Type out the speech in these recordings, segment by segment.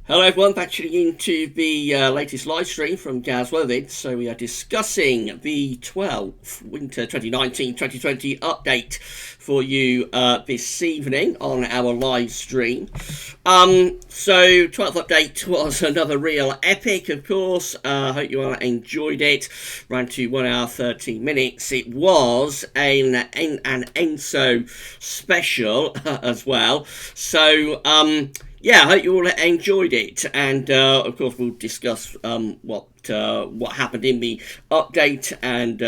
Hello everyone, back tuning into the latest live stream from Gaz Worthing. So we are discussing the 12th Winter 2019-2020 update for you this evening on our live stream. So 12th update was another real epic, of course. I hope you all enjoyed it. Ran to 1 hour 13 minutes. It was an ENSO special as well. So yeah, I hope you all enjoyed it, and of course we'll discuss what happened in the update and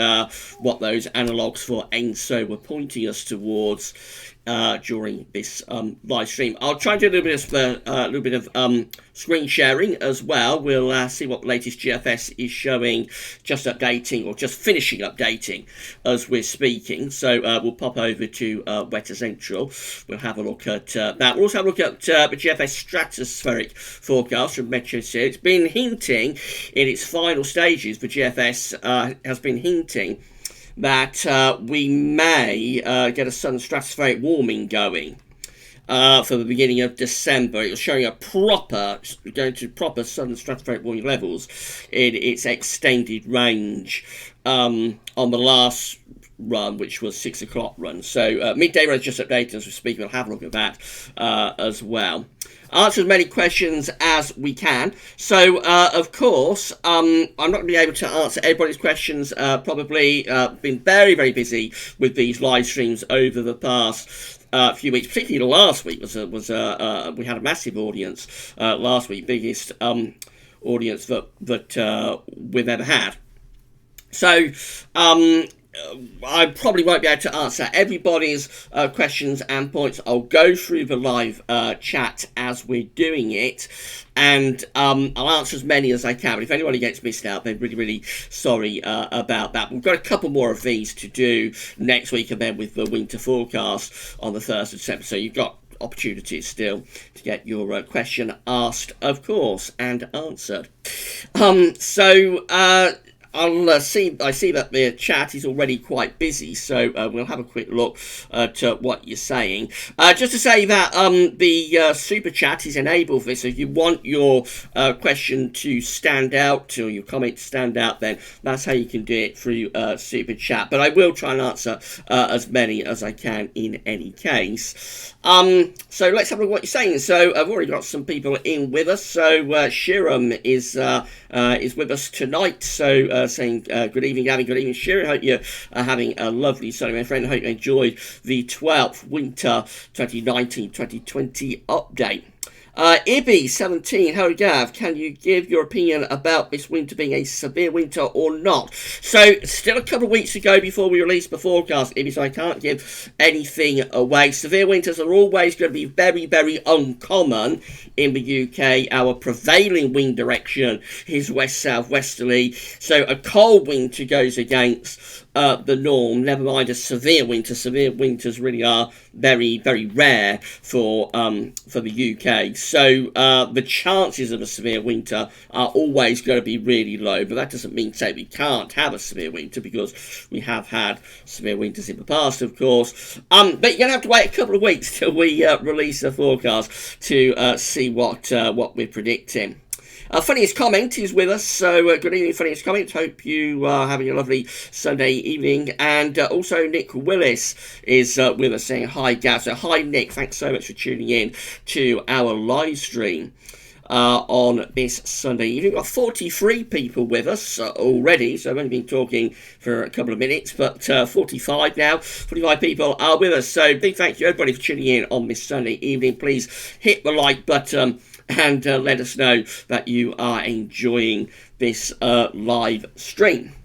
what those analogues for ENSO were pointing us towards during this live stream. I'll try and do a little bit of screen sharing as well. We'll see what the latest GFS is showing, just updating or just finishing updating as we're speaking. So we'll pop over to Weather Central. We'll have a look at that. We'll also have a look at the GFS Stratospheric forecast from Meteo. It's been hinting in its final stages. The GFS has been hinting that we may get a sudden stratospheric warming going for the beginning of December. It was showing going to proper sudden stratospheric warming levels in its extended range on the last run, which was 6 o'clock run. So midday run is just updated as we speak. We'll have a look at that as well. Answer as many questions as we can. So, of course, I'm not going to be able to answer everybody's questions. Probably been very, very busy with these live streams over the past few weeks. Particularly last week we had a massive audience last week, biggest audience that we've ever had. So, I probably won't be able to answer everybody's questions and points. I'll go through the live chat as we're doing it, and I'll answer as many as I can. But if anybody gets missed out, then really, really sorry about that. We've got a couple more of these to do next week, and then with the winter forecast on the 1st of December. So you've got opportunities still to get your question asked, of course, and answered. I see that the chat is already quite busy, so we'll have a quick look at what you're saying. Just to say that the super chat is enabled for this. So if you want your question to stand out, or your comment to stand out, then that's how you can do it through super chat. But I will try and answer as many as I can in any case. So let's have a look at what you're saying. So I've already got some people in with us. So Shiram is with us tonight. So saying good evening, Gavin. Good evening, Shiram. Hope you're having a lovely Sunday, my friend. Hope you enjoyed the 12th Winter 2019-2020 update. Ibby17, hello Gav, can you give your opinion about this winter being a severe winter or not? So, still a couple of weeks to go before we release the forecast, Ibby, so I can't give anything away. Severe winters are always going to be very, very uncommon in the UK. Our prevailing wind direction is west-southwesterly, so a cold winter goes against the norm, never mind a severe winter. Severe winters really are very, very rare for the UK. So the chances of a severe winter are always going to be really low, but that doesn't mean to say we can't have a severe winter, because we have had severe winters in the past, of course. But you're going to have to wait a couple of weeks till we release the forecast to see what we're predicting. Funniest Comment is with us, so good evening, Funniest Comment. Hope you are having a lovely Sunday evening. And also Nick Willis is with us, saying hi, Gav. So hi, Nick. Thanks so much for tuning in to our live stream on this Sunday evening. We've got 43 people with us already, so I've only been talking for a couple of minutes, but 45 now. 45 people are with us, so big thank you everybody for tuning in on this Sunday evening. Please hit the like button and let us know that you are enjoying this live stream.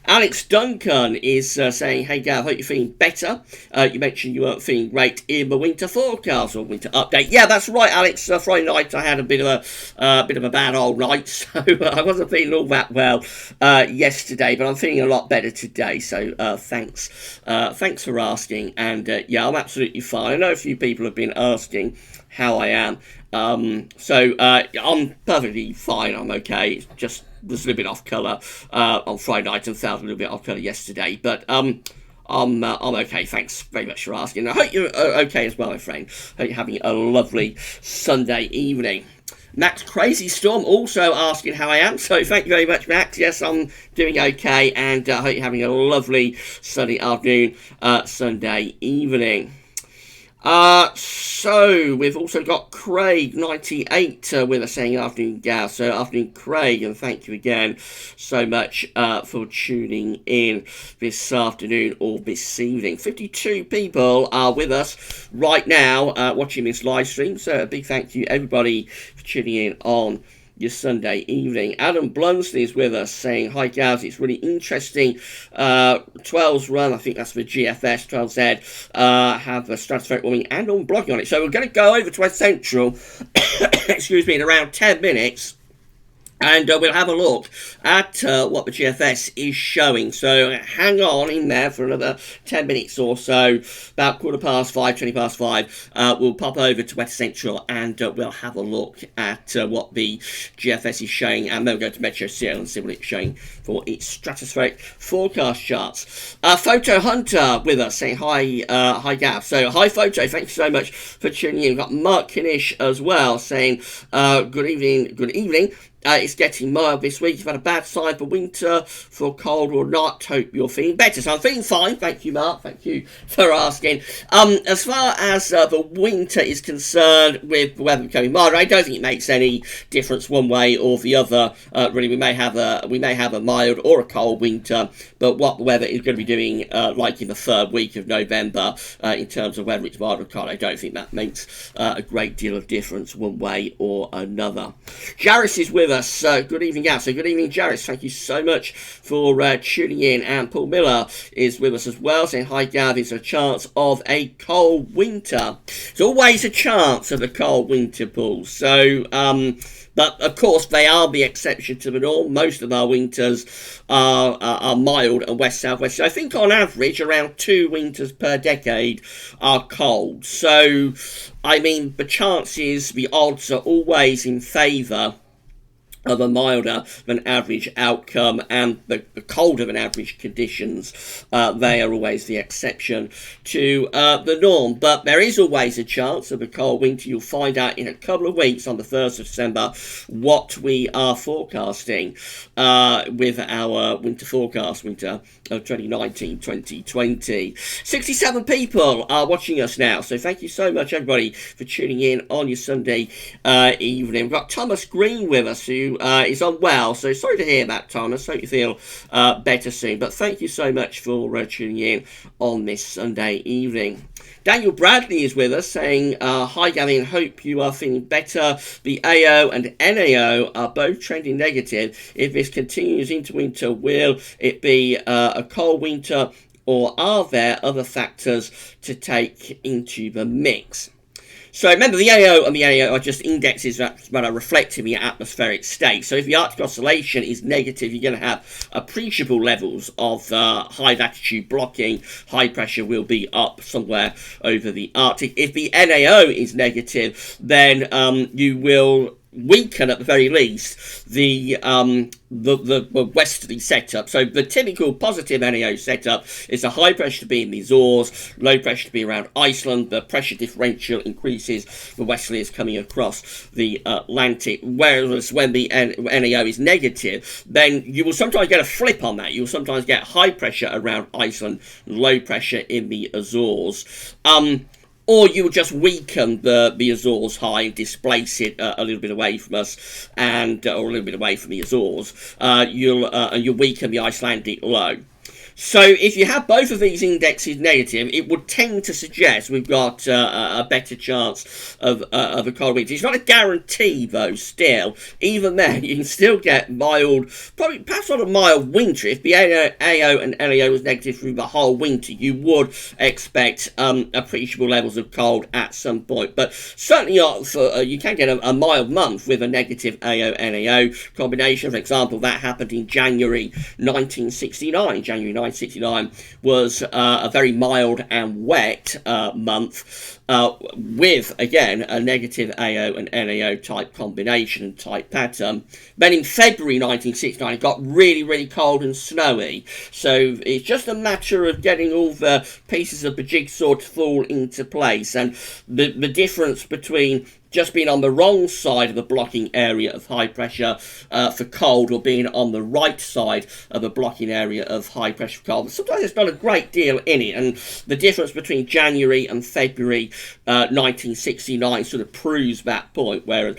Alex Duncan is saying, hey Gav, hope you're feeling better. You mentioned you weren't feeling great in the winter forecast or winter update. Yeah, that's right, Alex. Friday night I had a bit of a bad old night, so I wasn't feeling all that well yesterday, but I'm feeling a lot better today. So thanks for asking. And yeah, I'm absolutely fine. I know a few people have been asking how I am. So I'm perfectly fine. I'm okay. It's just was a little bit off colour on Friday night and felt a little bit off colour yesterday. But I'm okay. Thanks very much for asking. I hope you're okay as well, my friend. Hope you're having a lovely Sunday evening. Max Crazy Storm also asking how I am, so thank you very much, Max. Yes, I'm doing okay, and I hope you're having a lovely sunny afternoon, Sunday evening. So we've also got Craig 98 with us saying afternoon, Gal. So afternoon, Craig, and thank you again so much for tuning in this afternoon or this evening. 52 people are with us right now watching this live stream. So a big thank you everybody for tuning in on your Sunday evening. Adam Blunston is with us saying, hi Gaz, it's really interesting. 12's run, I think that's for GFS, 12Z, have a stratospheric warming and on blogging on it. So we're going to go over to West Central, excuse me, in around 10 minutes. And we'll have a look at what the GFS is showing. So hang on in there for another 10 minutes or so. About 5:15, 20 past 5. We'll pop over to West Central and we'll have a look at what the GFS is showing. And then we'll go to Metro Seattle and see what it's showing for its stratospheric forecast charts. Photo Hunter with us saying hi, hi Gav. So hi Photo, thank you so much for tuning in. We've got Mark Kinish as well saying good evening. It's getting mild this week. You've had a bad side for winter, for cold or not. Hope you're feeling better. So I'm feeling fine. Thank you, Mark. Thank you for asking. As far as the winter is concerned, with the weather becoming milder, I don't think it makes any difference one way or the other. Really, we may have a mild or a cold winter, but what the weather is going to be doing, like in the third week of November, in terms of whether it's mild or cold, I don't think that makes a great deal of difference one way or another. Jaris is with us. Good evening, Gav. So good evening, Jaris. Thank you so much for tuning in. And Paul Miller is with us as well, saying, hi, Gav. Is a chance of a cold winter? There's always a chance of a cold winter, Paul. So, but of course, they are the exception to the norm. Most of our winters are mild and west-southwest. So I think on average, around 2 winters per decade are cold. So, I mean, the odds are always in favour of a milder than average outcome, and the colder than average conditions, they are always the exception to the norm. But there is always a chance of a cold winter. You'll find out in a couple of weeks on the 1st of December what we are forecasting with our winter forecast, winter of 2019-2020. 67 people are watching us now, so thank you so much everybody for tuning in on your Sunday evening. We've got Thomas Green with us, who is unwell, so sorry to hear that, Thomas. Hope you feel better soon, but thank you so much for tuning in on this Sunday evening. Daniel Bradley is with us saying, hi Gavin, hope you are feeling better. The AO and NAO are both trending negative. If this continues into winter, will it be a cold winter, or are there other factors to take into the mix? So remember, the AO and the NAO are just indexes that are reflecting the atmospheric state. So if the Arctic oscillation is negative, you're going to have appreciable levels of high latitude blocking. High pressure will be up somewhere over the Arctic. If the NAO is negative, then you will weaken, at the very least, the westerly setup. So the typical positive NAO setup is a high pressure to be in the Azores, low pressure to be around Iceland. The pressure differential increases, the westerly is coming across the Atlantic. Whereas when the NAO is negative, then you will sometimes get a flip on that. You will sometimes get high pressure around Iceland, low pressure in the Azores. Or you will just weaken the Azores high and displace it a little bit away from us, and or a little bit away from the Azores. You'll weaken the Icelandic low. So if you have both of these indexes negative, it would tend to suggest we've got a better chance of a cold winter. It's not a guarantee, though, still. Even then, you can still get mild, perhaps not a mild winter. If the AO and NAO was negative through the whole winter, you would expect appreciable levels of cold at some point. But certainly you can get a mild month with a negative AO-NAO combination. For example, that happened in January 1969. January 1969 was a very mild and wet month, with, again, a negative AO and NAO type combination and type pattern. Then in February 1969, it got really, really cold and snowy. So it's just a matter of getting all the pieces of the jigsaw to fall into place. And the difference between just being on the wrong side of the blocking area of high pressure for cold, or being on the right side of the blocking area of high pressure for cold. But sometimes there's not a great deal in it, and the difference between January and February 1969 sort of proves that point, where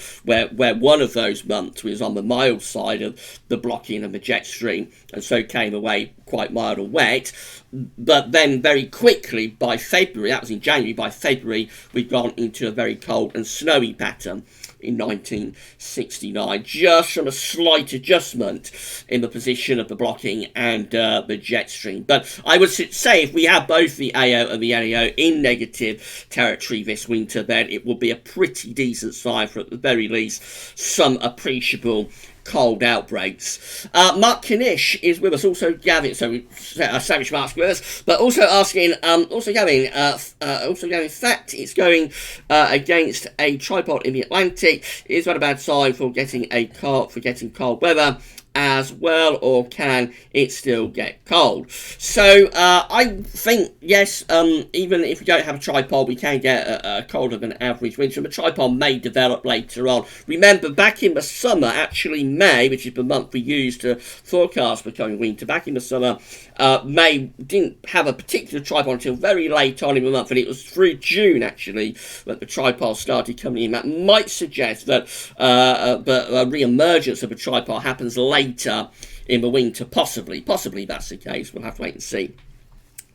one of those months was on the mild side of the blocking of the jet stream, and so came away quite mild and wet. But then very quickly by February, that was in January, by February we'd gone into a very cold and snowy pattern in 1969, just from a slight adjustment in the position of the blocking and the jet stream. But I would say if we have both the AO and the NAO in negative territory this winter, then it will be a pretty decent sign for, at the very least, some appreciable cold outbreaks. Mark Knish is with us, also Gavin, so Savage Mark's with us, but also asking, also Gavin, in fact, it's going against a tripod in the Atlantic. Is that a bad sign for getting cold weather as well, or can it still get cold? So I think yes, even if we don't have a tripod, we can get a colder than average winter. The tripod may develop later on. Remember, back in the summer, actually May, which is the month we use to forecast the coming winter, back in the summer, May didn't have a particular tripod until very late on in the month, and it was through June actually that the tripod started coming in. That might suggest that a re-emergence of a tripod happens later in the winter, possibly that's the case. We'll have to wait and see.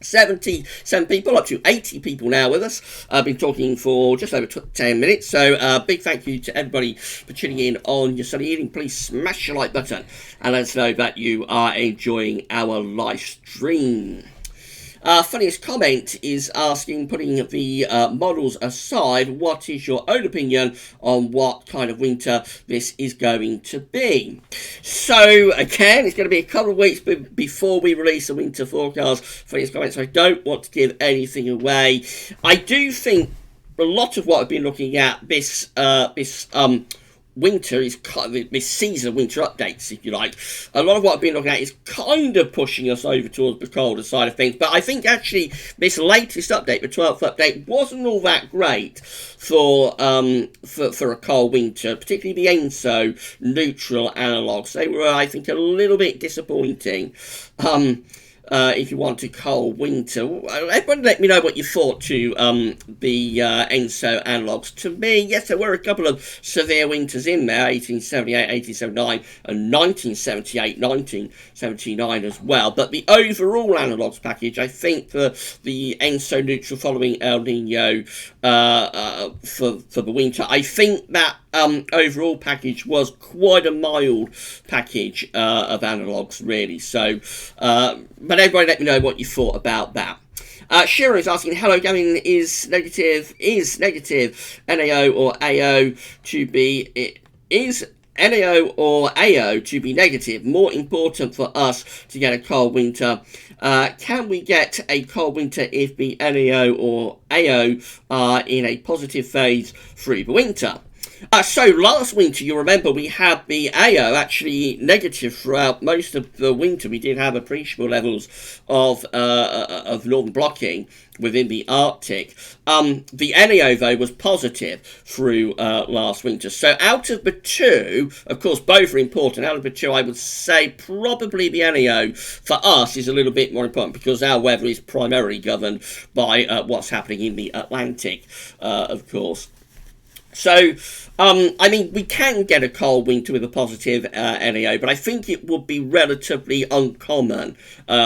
77 people, up to 80 people now with us. I've been talking for just over 10 minutes, so big thank you to everybody for tuning in on your Sunday evening. Please smash the like button and let us know that you are enjoying our live stream. Funniest comment is asking, putting the models aside, what is your own opinion on what kind of winter this is going to be? So again, it's going to be a couple of weeks before we release a winter forecast. Funniest comment, so I don't want to give anything away. I do think a lot of what I've been looking at this winter is kind of this season of winter updates, if you like. A lot of what I've been looking at is kind of pushing us over towards the colder side of things, but I think actually this latest update, the 12th update, wasn't all that great for a cold winter, particularly the ENSO neutral analogues. They were, I think, a little bit disappointing. If you want a cold winter, everyone let me know what you thought to the ENSO analogues. To me, yes, there were a couple of severe winters in there, 1878, 1879, and 1978, 1979 as well. But the overall analogues package, I think the ENSO neutral following El Nino for the winter, I think that overall package was quite a mild package of analogues, really. So, but everybody let me know what you thought about that. Shiro is asking, hello Gavin, is negative NAO or AO to be, is NAO or AO to be negative more important for us to get a cold winter? Can we get a cold winter if the NAO or AO are in a positive phase through the winter? So last winter, you remember, we had the AO actually negative throughout most of the winter. We did have appreciable levels of northern blocking within the Arctic. The NAO, though, was positive through last winter. So out of the two, of course, both are important. Out of the two, I would say probably the NAO for us is a little bit more important because our weather is primarily governed by what's happening in the Atlantic, of course. So, I mean, we can get a cold winter with a positive NAO, but I think it would be relatively uncommon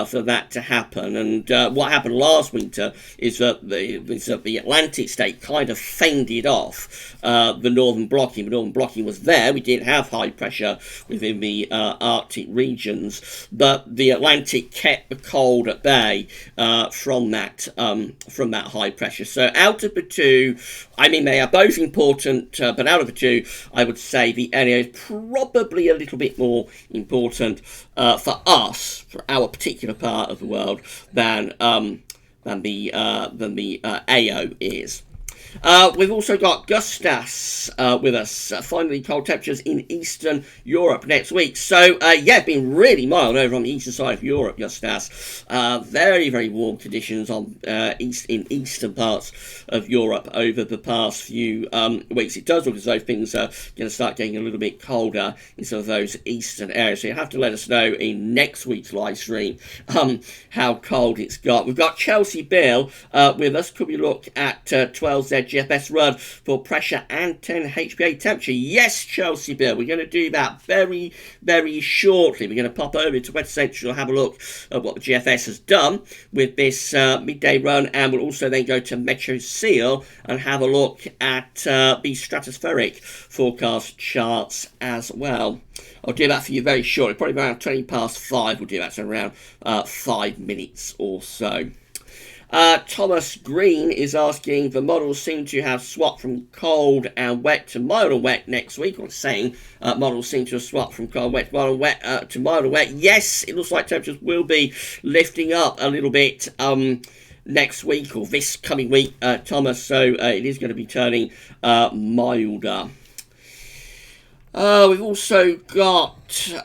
for that to happen. And what happened last winter is that the Atlantic state kind of fended off the northern blocking. The northern blocking was there. We did have high pressure within the Arctic regions, but the Atlantic kept the cold at bay from that high pressure. So out of the two, I mean, they are both important, but out of the two, I would say the NAO is probably a little bit more important for us, for our particular part of the world, than the AO is. We've also got Gustas with us. Finally, cold temperatures in Eastern Europe next week. So, yeah, been really mild over on the eastern side of Europe, Gustas. Very, very warm conditions on in eastern parts of Europe over the past few weeks. It does look as though things are going to start getting a little bit colder in some of those eastern areas. So you have to let us know in next week's live stream how cold it's got. We've got Chelsea Bill with us. Could we look at 12Z GFS run for pressure and 10 HPA temperature? Yes, Chelsea Bill, we're going to do that very, very shortly. We're going to pop over to West Central, have a look at what the GFS has done with this midday run, and we'll also then go to Metro Seal and have a look at the Stratospheric forecast charts as well. I'll do that for you very shortly, probably around 20 past 5 we'll do that, so around 5 minutes or so. Thomas Green is asking, the models seem to have swapped from cold and wet to mild and wet next week, or saying models seem to have swapped from cold and wet to mild and wet to mild and wet. Yes, it looks like temperatures will be lifting up a little bit next week or this coming week, Thomas, so it is going to be turning milder. We've also got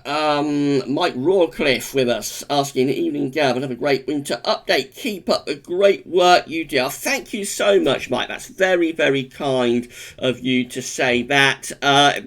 Mike Rawcliffe with us asking, evening Gav, another great winter update. Keep up the great work you do. Thank you so much, Mike. That's very, very kind of you to say that.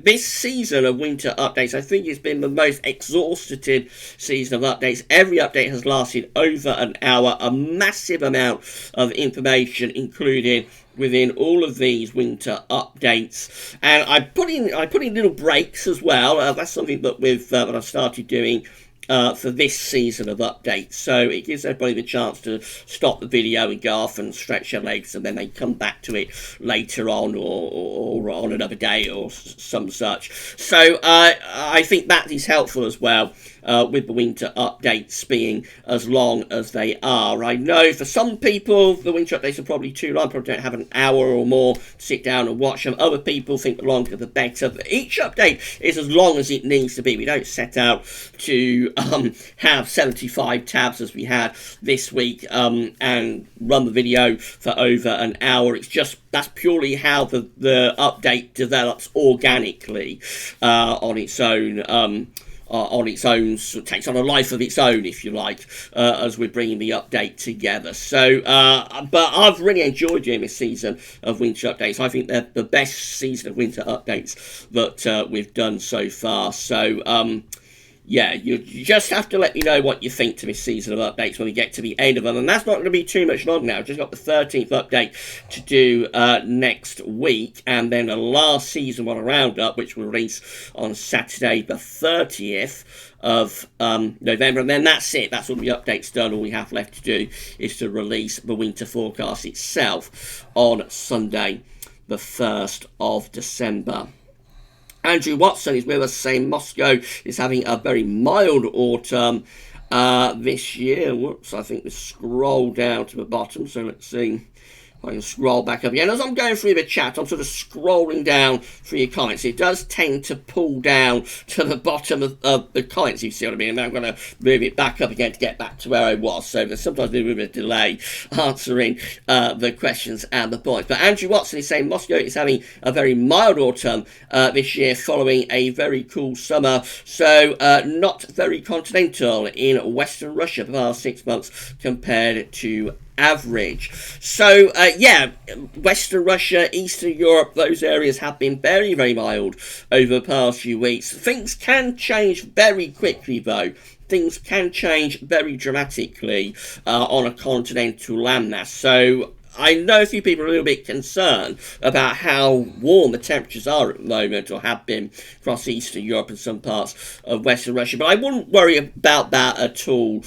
This season of winter updates, I think it's been the most exhaustive season of updates. Every update has lasted over an hour. A massive amount of information included within all of these winter updates, and I put in little breaks as well. That's something that that I've started doing for this season of updates, so it gives everybody the chance to stop the video and go off and stretch their legs, and then they come back to it later on or on another day or some such. So I think that is helpful as well, with the winter updates being as long as they are. I know for some people the winter updates are probably too long, probably don't have an hour or more to sit down and watch them. Other people think the longer the better, but each update is as long as it needs to be. We don't set out to have 75 tabs as we had this week and run the video for over an hour. It's just, that's purely how the update develops organically on its own. So it takes on a life of its own, if you like, as we're bringing the update together. So, but I've really enjoyed doing this season of winter updates. I think they're the best season of winter updates that we've done so far. So, yeah, you just have to let me know what you think to this season of updates when we get to the end of them. And that's not going to be too much long now. I've just got the 13th update to do next week. And then the last season one roundup, which will release on Saturday the 30th of November. And then that's it. That's all the updates done. All we have left to do is to release the winter forecast itself on Sunday the 1st of December. Andrew Watson is with us saying Moscow is having a very mild autumn this year. Whoops, I think we scroll down to the bottom, so let's see if I can scroll back up again. As I'm going through the chat, I'm sort of scrolling down through your comments. It does tend to pull down to the bottom of the comments, you see what I mean? And I'm going to move it back up again to get back to where I was. So there's sometimes a little bit of delay answering the questions and the points. But Andrew Watson is saying Moscow is having a very mild autumn this year following a very cool summer. So not very continental in Western Russia for the past 6 months compared to average. So yeah, Western Russia, Eastern Europe, those areas have been very, very mild over the past few weeks. Things can change very quickly though. Things can change very dramatically on a continental landmass. So I know a few people are a little bit concerned about how warm the temperatures are at the moment, or have been across Eastern Europe and some parts of Western Russia, but I wouldn't worry about that at all.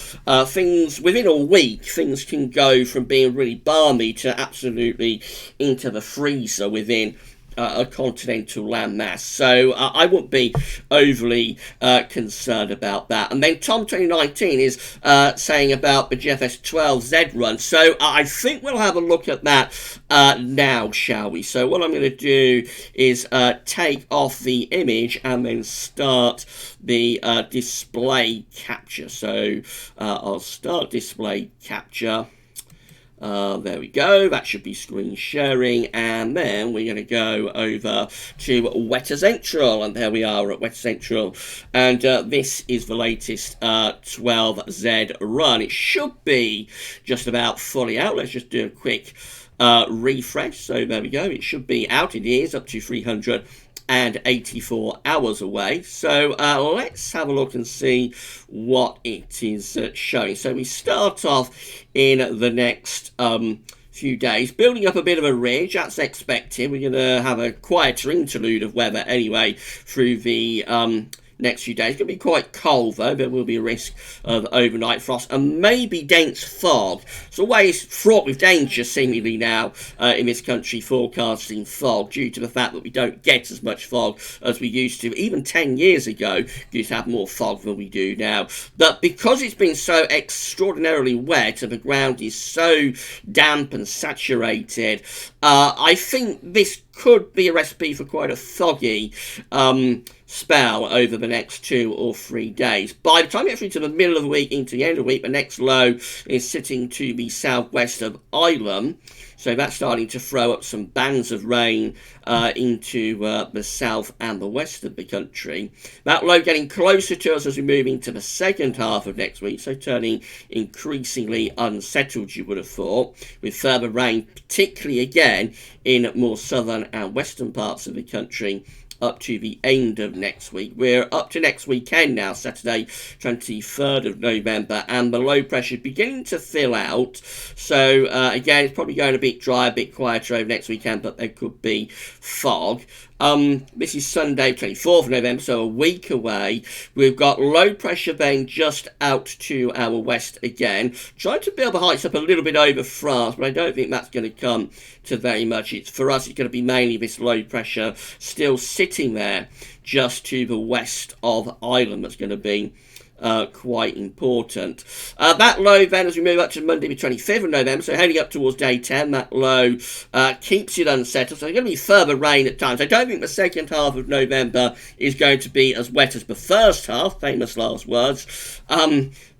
Things, within a week, things can go from being really balmy to absolutely into the freezer within a continental landmass. So I wouldn't be overly concerned about that. And then Tom 2019 is saying about the GFS 12Z run. So I think we'll have a look at that now, shall we? So what I'm going to do is take off the image and then start the display capture. So I'll start display capture. There we go. That should be screen sharing. And then we're going to go over to Wetter Central. And there we are at Wetter Central. And this is the latest 12Z run. It should be just about fully out. Let's just do a quick refresh. So there we go. It should be out. It is up to 384 hours away. So let's have a look and see what it is showing. So we start off in the next few days, building up a bit of a ridge. That's expected. We're going to have a quieter interlude of weather anyway through the next few days. It's going to be quite cold though. There will be a risk of overnight frost and maybe dense fog. It's always fraught with danger seemingly now in this country, forecasting fog, due to the fact that we don't get as much fog as we used to. Even 10 years ago we used to have more fog than we do now. But because it's been so extraordinarily wet and the ground is so damp and saturated, I think this could be a recipe for quite a foggy spell over the next 2 or 3 days. By the time we get through to the middle of the week into the end of the week, the next low is sitting to the southwest of Ireland. So that's starting to throw up some bands of rain into the south and the west of the country. That low getting closer to us as we move into the second half of next week, so turning increasingly unsettled, you would have thought, with further rain, particularly again in more southern and western parts of the country up to the end of next week. We're up to next weekend now, Saturday 23rd of November, and the low pressure is beginning to fill out. So again, it's probably going a bit dry, a bit quieter over next weekend, but there could be fog. This is Sunday 24th of November, so a week away. We've got low pressure then just out to our west again, trying to build the heights up a little bit over France, but I don't think that's going to come to very much. For us, it's going to be mainly this low pressure still sitting there just to the west of Ireland that's going to be quite important. That low then, as we move up to Monday the 25th of November, so heading up towards day 10, that low keeps it unsettled, so there's going to be further rain at times. I don't think the second half of November is going to be as wet as the first half, famous last words,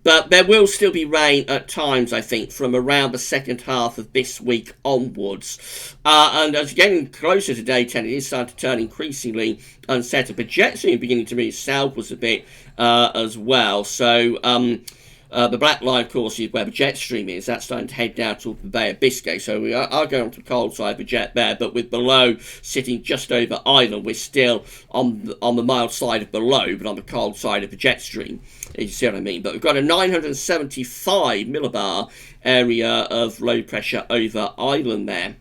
but there will still be rain at times, I think, from around the second half of this week onwards. And as getting closer to day 10, it is starting to turn increasingly unsettled. But jet stream beginning to move southwards a bit as well. So the black line, of course, is where the jet stream is. That's starting to head down to the Bay of Biscay. So we are going on to the cold side of the jet there. But with below sitting just over Ireland, we're still on the mild side of below, but on the cold side of the jet stream. You see what I mean? But we've got a 975 millibar area of low pressure over Ireland there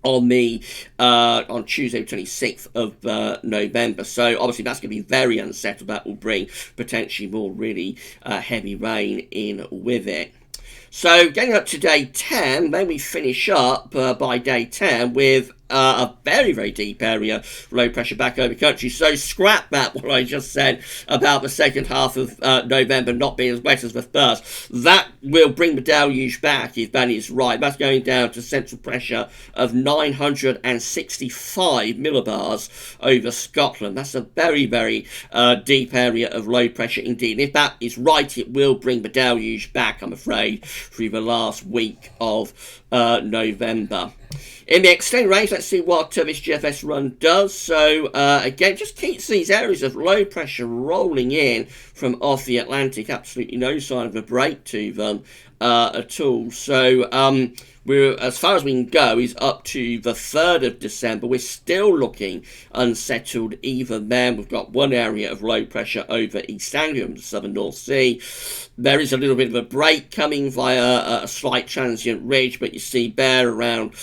on Tuesday 26th of November. So obviously that's going to be very unsettled. That will bring potentially more really heavy rain in with it. So getting up to day 10, then we finish up by day 10 with a very, very deep area of low pressure back over the country. So scrap that, what I just said about the second half of November not being as wet as the first. That will bring the deluge back, if that is right. That's going down to central pressure of 965 millibars over Scotland. That's a very, very deep area of low pressure indeed. And if that is right, it will bring the deluge back, I'm afraid, through the last week of November. In the extended range, let's see what this GFS run does. So again, just keeps these areas of low pressure rolling in from off the Atlantic. Absolutely no sign of a break to them at all. So we're, as far as we can go, is up to the 3rd of December. We're still looking unsettled even then. We've got one area of low pressure over East Anglia and the southern North Sea. There is a little bit of a break coming via a slight transient ridge, but you see there around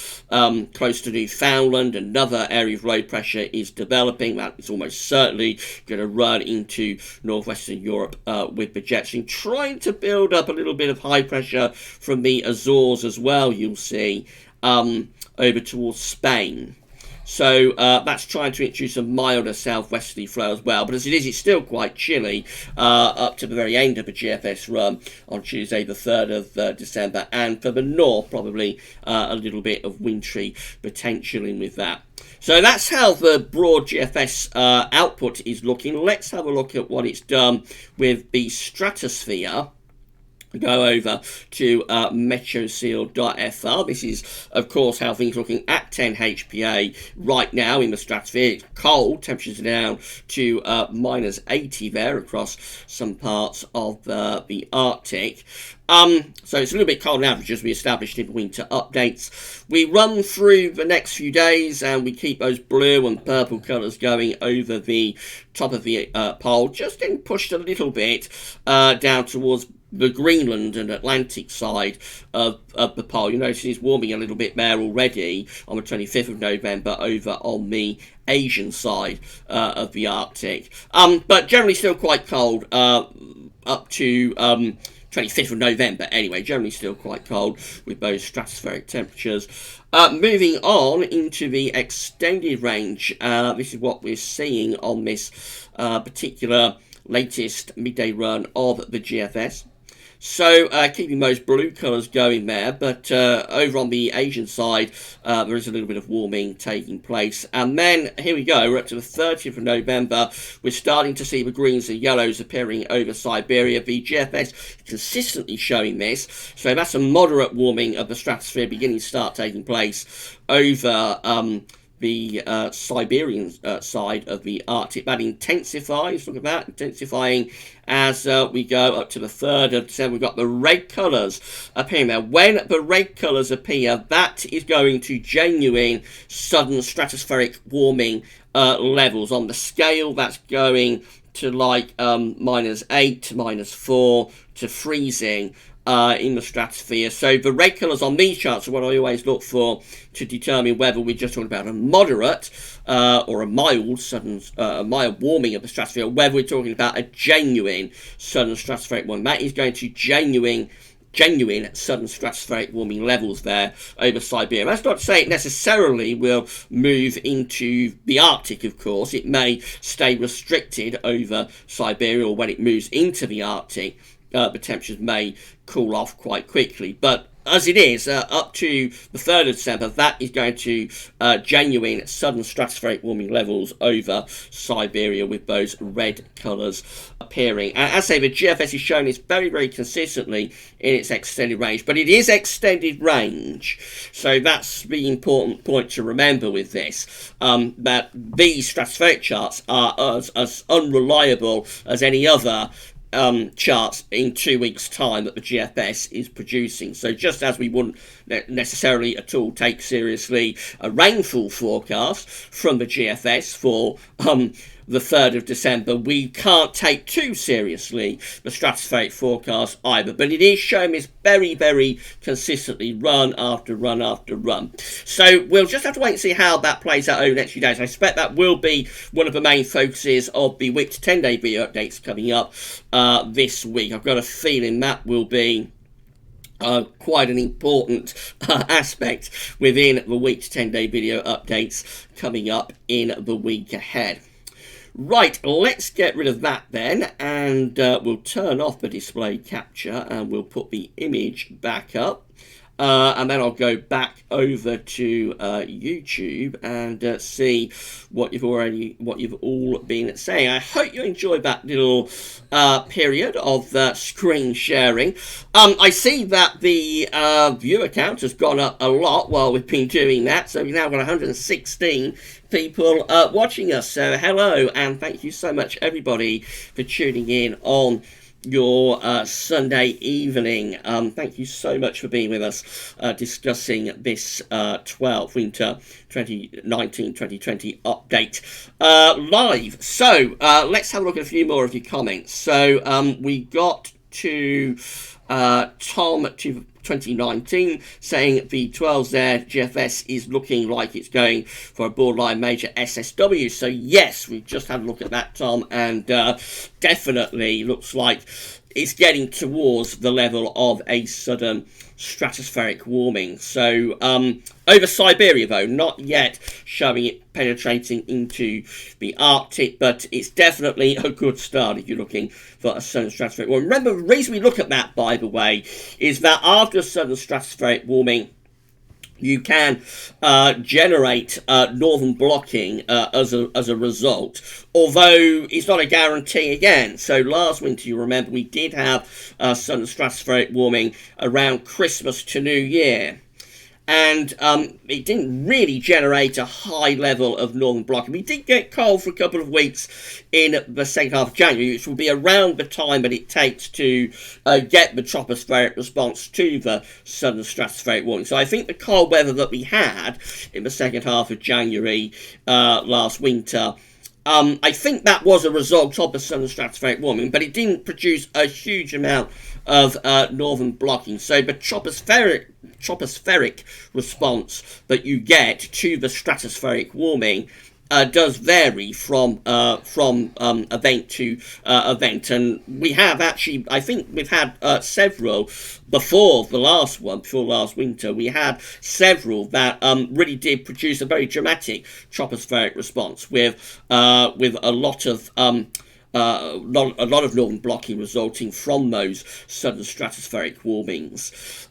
close to Newfoundland, another area of low pressure is developing. That is almost certainly going to run into northwestern Europe with the jet stream, trying to build up a little bit of high pressure from the Azores as well, you'll see, over towards Spain. So that's trying to introduce a milder southwesterly flow as well. But as it is, it's still quite chilly up to the very end of the GFS run on Tuesday the 3rd of December. And for the north, probably a little bit of wintry potential in with that. So that's how the broad GFS output is looking. Let's have a look at what it's done with the stratosphere. go over to metroseal.fr. This is, of course, how things are looking at 10 HPA right now in the stratosphere. It's cold. Temperatures are down to minus 80 there across some parts of the Arctic. So it's a little bit cold on average, as we established in winter updates. We run through the next few days and we keep those blue and purple colours going over the top of the pole, just getting pushed a little bit down towards the Greenland and Atlantic side of the pole. You notice it's warming a little bit there already on the 25th of November over on the Asian side of the Arctic. But generally still quite cold up to 25th of November anyway, generally still quite cold with those stratospheric temperatures. Moving on into the extended range, this is what we're seeing on this particular latest midday run of the GFS. So keeping those blue colours going there, but over on the Asian side there is a little bit of warming taking place. And then here we go, we're up to the 30th of November. We're starting to see the greens and yellows appearing over Siberia. The GFS consistently showing this, so that's a moderate warming of the stratosphere beginning to start taking place over the Siberian side of the Arctic. That intensifies, look at that, intensifying as we go up to the 3rd of December. We've got the red colours appearing there. When the red colours appear, that is going to genuine sudden stratospheric warming levels. On the scale, that's going to like minus 8 to minus 4 to freezing in the stratosphere. So the red colours on these charts are what I always look for to determine whether we're just talking about a moderate or a mild sudden mild warming of the stratosphere, or whether we're talking about a genuine sudden stratospheric warming. That is going to genuine sudden stratospheric warming levels there over Siberia. That's not to say it necessarily will move into the Arctic, of course. It may stay restricted over Siberia, or when it moves into the Arctic, the temperatures may cool off quite quickly. But as it is, up to the 3rd of December, that is going to genuine sudden stratospheric warming levels over Siberia with those red colours appearing. And as I say, the GFS is showing this very, very consistently in its extended range. But it is extended range, so that's the important point to remember with this, that these stratospheric charts are as unreliable as any other charts in 2 weeks' time that the GFS is producing. So just as we wouldn't necessarily at all take seriously a rainfall forecast from the GFS for the 3rd of December, we can't take too seriously the stratospheric forecast either. But it is showing this very, very consistently, run after run after run. So we'll just have to wait and see how that plays out over the next few days. I expect that will be one of the main focuses of the week to 10-day video updates coming up this week. I've got a feeling that will be quite an important aspect within the week to 10-day video updates coming up in the week ahead. Right, let's get rid of that then, and we'll turn off the display capture and we'll put the image back up. And then I'll go back over to YouTube and see what you've all been saying. I hope you enjoyed that little period of screen sharing. I see that the viewer count has gone up a lot while we've been doing that, so we've now got 116 people watching us. So hello, and thank you so much everybody for tuning in on your Sunday evening. Thank you so much for being with us discussing this 12th winter 2019-2020 update live. So let's have a look at a few more of your comments. So we got to Tom 2019 saying the 12Z GFS is looking like it's going for a borderline major SSW. So yes, we've just had a look at that, Tom, and definitely looks like it's getting towards the level of a sudden stratospheric warming. So over Siberia, though, not yet showing it penetrating into the Arctic, but it's definitely a good start if you're looking for a sudden stratospheric warming. Remember, the reason we look at that, by the way, is that after a sudden stratospheric warming you can generate northern blocking as a result, although it's not a guarantee again. So last winter, you remember, we did have southern stratospheric warming around Christmas to New Year, and it didn't really generate a high level of northern blocking. We did get cold for a couple of weeks in the second half of January, which will be around the time that it takes to get the tropospheric response to the southern stratospheric warming. So I think the cold weather that we had in the second half of January last winter, I think that was a result of the southern stratospheric warming, but it didn't produce a huge amount of northern blocking. So the tropospheric response that you get to the stratospheric warming does vary from event to event, and we have actually, I think we've had several before last winter. We had several that really did produce a very dramatic tropospheric response with a lot of a lot of northern blocking resulting from those southern stratospheric warmings.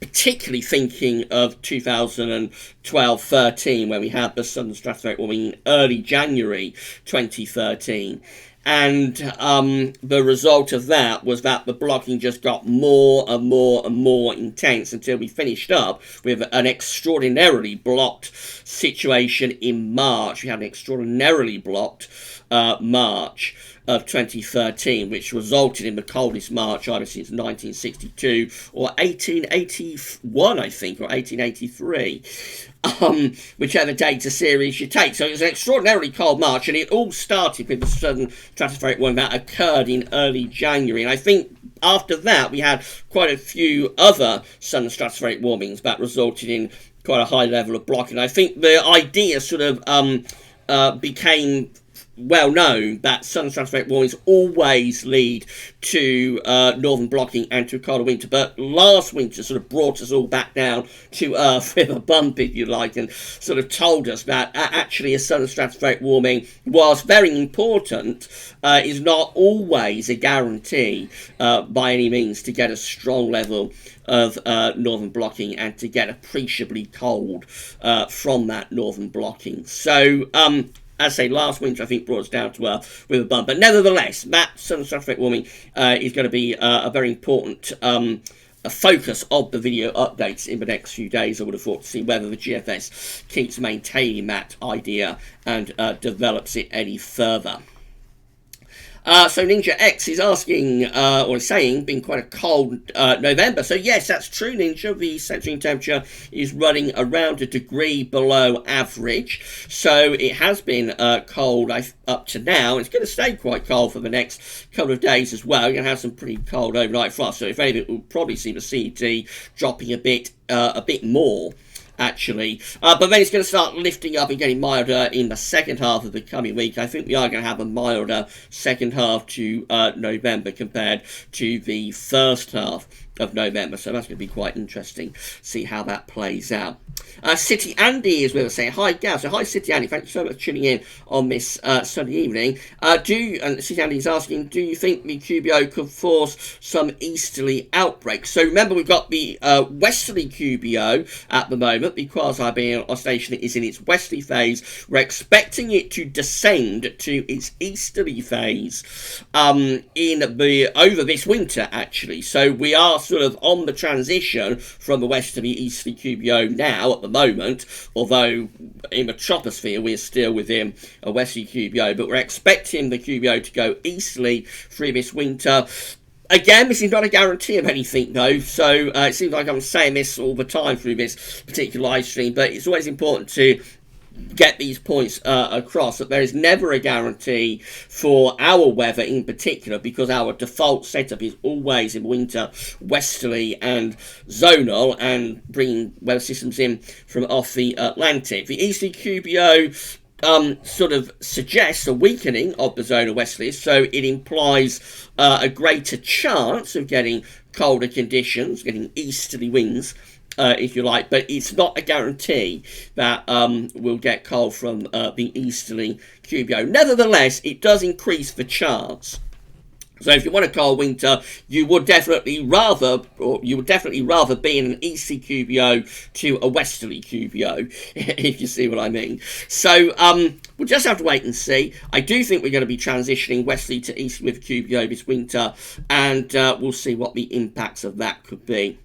Particularly thinking of 2012-13, when we had the southern stratospheric warming in early January 2013. And the result of that was that the blocking just got more and more and more intense until we finished up with an extraordinarily blocked situation in March. We had an extraordinarily blocked March of 2013, which resulted in the coldest March either since 1962 or 1881, I think, or 1883. Whichever data series you take. So it was an extraordinarily cold March, and it all started with the southern stratospheric warming that occurred in early January. And I think after that, we had quite a few other southern stratospheric warmings that resulted in quite a high level of blocking. I think the idea sort of became well known that southern stratospheric warmings always lead to northern blocking and to a colder winter, but last winter sort of brought us all back down to earth with a bump, if you like, and sort of told us that actually a southern stratospheric warming, whilst very important, is not always a guarantee by any means to get a strong level of northern blocking and to get appreciably cold from that northern blocking. So as I say, last winter I think brought us down to earth with a bump. But nevertheless, that southern stratospheric warming is going to be a very important a focus of the video updates in the next few days. I would have thought, to see whether the GFS keeps maintaining that idea and develops it any further. So Ninja X is asking, or saying, been quite a cold November. So yes, that's true, Ninja. The central temperature is running around a degree below average. So it has been cold up to now. It's going to stay quite cold for the next couple of days as well. You're going to have some pretty cold overnight frost. So if anything, we'll probably see the CET dropping a bit more, actually. But then it's going to start lifting up and getting milder in the second half of the coming week. I think we are going to have a milder second half to November compared to the first half of November. So that's going to be quite interesting. See how that plays out. City Andy is with us saying, hi, Gav. So hi, City Andy. Thank you so much for tuning in on this Sunday evening. And City Andy is asking, do you think the QBO could force some easterly outbreaks? So remember, we've got the westerly QBO at the moment. The quasi-binary oscillation is in its westerly phase. We're expecting it to descend to its easterly phase over this winter, actually. So we are sort of on the transition from the west to the easterly QBO now at the moment, although in the troposphere we're still within a westerly QBO, but we're expecting the QBO to go easterly through this winter. Again, this is not a guarantee of anything, though, so it seems like I'm saying this all the time through this particular live stream, but it's always important to get these points across, that there is never a guarantee for our weather in particular, because our default setup is always in winter westerly and zonal and bringing weather systems in from off the Atlantic. The easterly QBO sort of suggests a weakening of the zonal westerlies, so it implies a greater chance of getting colder conditions, getting easterly winds, if you like, but it's not a guarantee that we'll get cold from the easterly QBO. Nevertheless, it does increase the chance So if you want a cold winter, you would definitely rather be in an easterly QBO to a westerly QBO, if you see what I mean. So we'll just have to wait and see. I do think we're going to be transitioning westerly to easterly with QBO this winter, and we'll see what the impacts of that could be.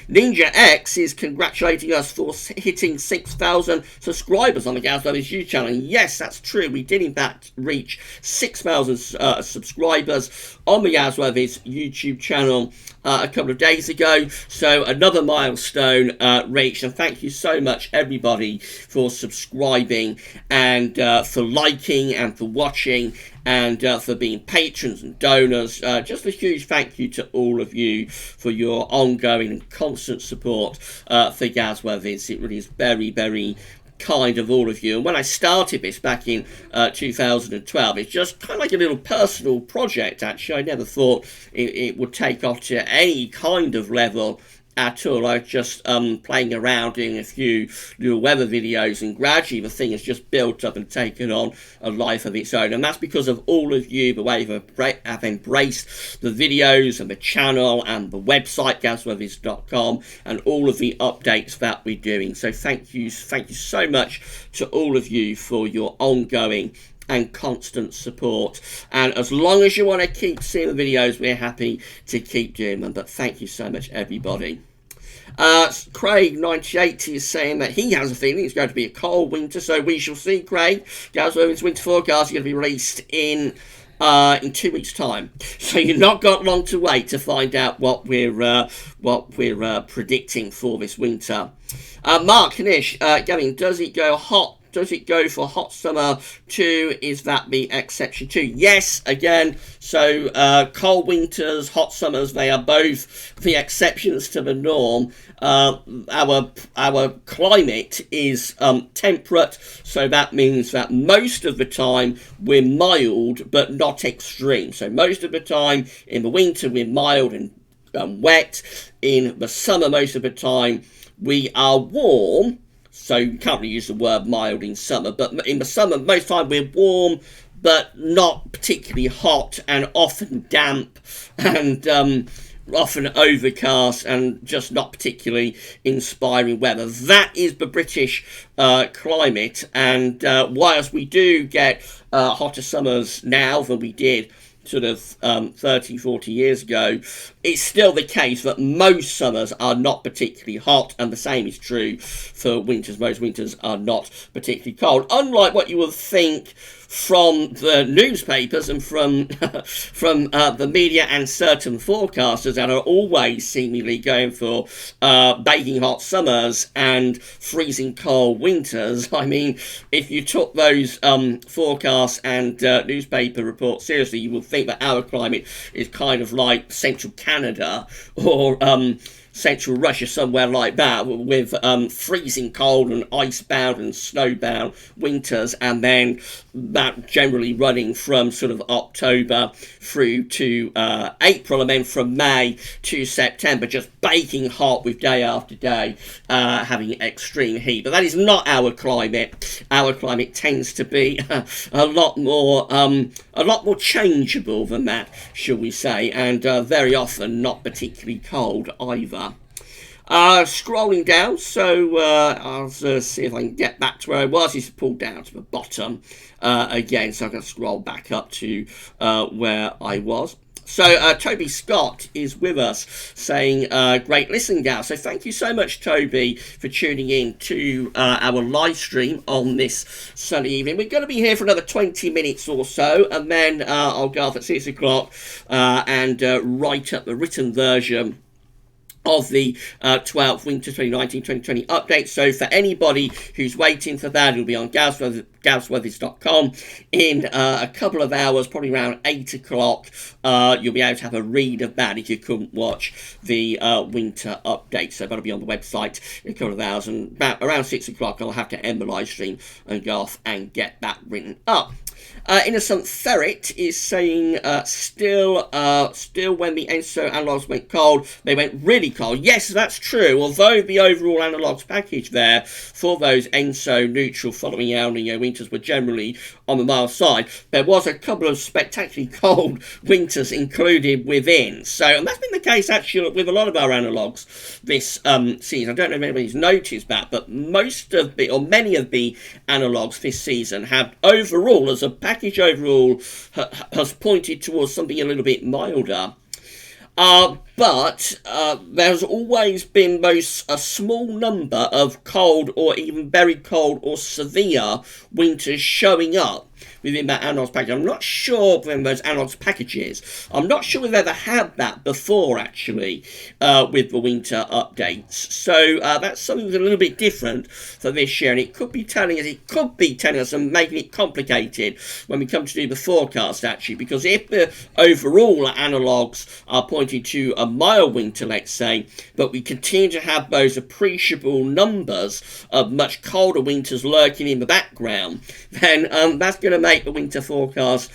Ninja X is congratulating us for hitting 6,000 subscribers on the Gaz Brothers YouTube channel. And yes, that's true. We did in fact reach 6,000 subscribers on the Gaz Brothers YouTube channel a couple of days ago. So another milestone reached. And thank you so much, everybody, for subscribing and for liking and for watching and for being patrons and donors. Just a huge thank you to all of you for your ongoing and constant support for Gaz Brothers. It really is very, very kind of all of you. And when I started this back in 2012, it's just kind of like a little personal project, actually. I never thought it would take off to any kind of level at all. I was just playing around doing a few little weather videos, and gradually the thing has just built up and taken on a life of its own. And that's because of all of you, the way you have embraced the videos and the channel and the website gazweathers.com and all of the updates that we're doing. So thank you so much to all of you for your ongoing and constant support. And as long as you want to keep seeing the videos, we're happy to keep doing them. But thank you so much, everybody. Craig1980 is saying that he has a feeling it's going to be a cold winter, so we shall see. Craig, Gaz Brothers winter forecast is going to be released in 2 weeks' time, so you've not got long to wait to find out what we're predicting for this winter. Mark Nish, Gavin, does it go hot? Does it go for hot summer too? Is that the exception too? Yes, again, so cold winters, hot summers, they are both the exceptions to the norm. Our climate is temperate, so that means that most of the time we're mild but not extreme. So most of the time in the winter we're mild and wet. In the summer, most of the time we are warm. So you can't really use the word mild in summer, but in the summer, most of the time we're warm, but not particularly hot, and often damp, and often overcast, and just not particularly inspiring weather. That is the British climate, and whilst we do get hotter summers now than we did sort of 30, 40 years ago, it's still the case that most summers are not particularly hot, and the same is true for winters. Most winters are not particularly cold, unlike what you would think from the newspapers and from the media and certain forecasters that are always seemingly going for baking hot summers and freezing cold winters. I mean, if you took those forecasts and newspaper reports seriously, you would think that our climate is kind of like central Canada or central Russia, somewhere like that, with freezing cold and icebound and snowbound winters, and then that generally running from sort of October through to April, and then from May to September, just baking hot with day after day, having extreme heat. But that is not our climate. Our climate tends to be a lot more changeable than that, shall we say, and very often not particularly cold either. Scrolling down, so I'll see if I can get back to where I was. It's pulled down to the bottom again, so I'm going to scroll back up to where I was. So Toby Scott is with us saying, great listening, Gal. So thank you so much, Toby, for tuning in to our live stream on this sunny evening. We're going to be here for another 20 minutes or so, and then I'll go off at 6 o'clock and write up the written version of the 12th Winter 2019-2020 update. So for anybody who's waiting for that, it'll be on gazweathers.com in a couple of hours, probably around 8 o'clock. You'll be able to have a read of that if you couldn't watch the winter update. So that'll be on the website in a couple of hours, and around 6 o'clock I'll have to end the live stream and go off and get that written up. Innocent Ferret is saying still when the ENSO analogues went cold, they went really cold. Yes, that's true. Although the overall analogues package there for those ENSO neutral following El Nino winters were generally on the mild side, there was a couple of spectacularly cold winters included within. So, and that's been the case actually with a lot of our analogues this season. I don't know if anybody's noticed that, but many of the analogues this season have overall, as a package overall, has pointed towards something a little bit milder. But there's always been a small number of cold or even very cold or severe winters showing up within that analogues package. I'm not sure within those analogues packages. I'm not sure we've ever had that before, actually, with the winter updates. So that's something that's a little bit different for this year, and it could be telling us and making it complicated when we come to do the forecast, actually, because if the overall analogues are pointing to a mild winter, let's say, but we continue to have those appreciable numbers of much colder winters lurking in the background, then that's going to make the winter forecast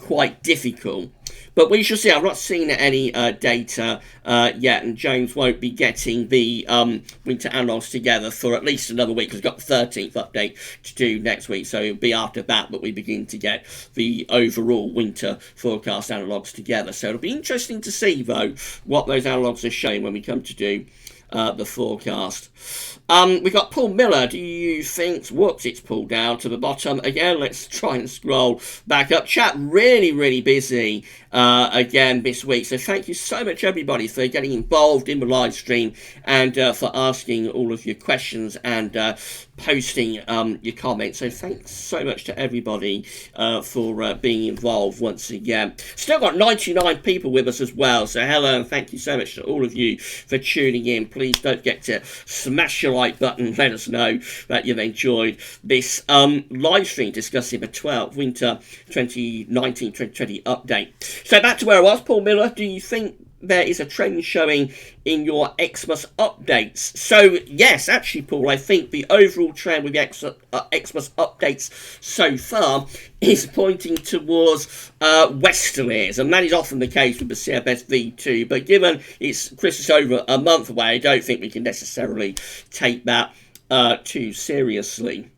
quite difficult. But we shall see. I've not seen any data yet, and James won't be getting the winter analogues together for at least another week, because we've got the 13th update to do next week, so it'll be after that we begin to get the overall winter forecast analogues together. So it'll be interesting to see, though, what those analogues are showing when we come to do the forecast. We've got Paul Miller. Do you think... Whoops, it's pulled down to the bottom again. Let's try and scroll back up. Chat really busy again this week. So thank you so much, everybody, for getting involved in the live stream and for asking all of your questions and posting your comments. So thanks so much to everybody for being involved once again. Still got 99 people with us as well. So hello and thank you so much to all of you for tuning in. Please don't forget to smash your like button. Let us know that you've enjoyed this live stream discussing the 12th Winter 2019-2020 update. So back to where I was. Paul Miller, do you think there is a trend showing in your Xmas updates? So yes, actually, Paul, I think the overall trend with the Xmas updates so far is pointing towards westerlies, and that is often the case with the CFS V2, but given it's Christmas over a month away, I don't think we can necessarily take that too seriously.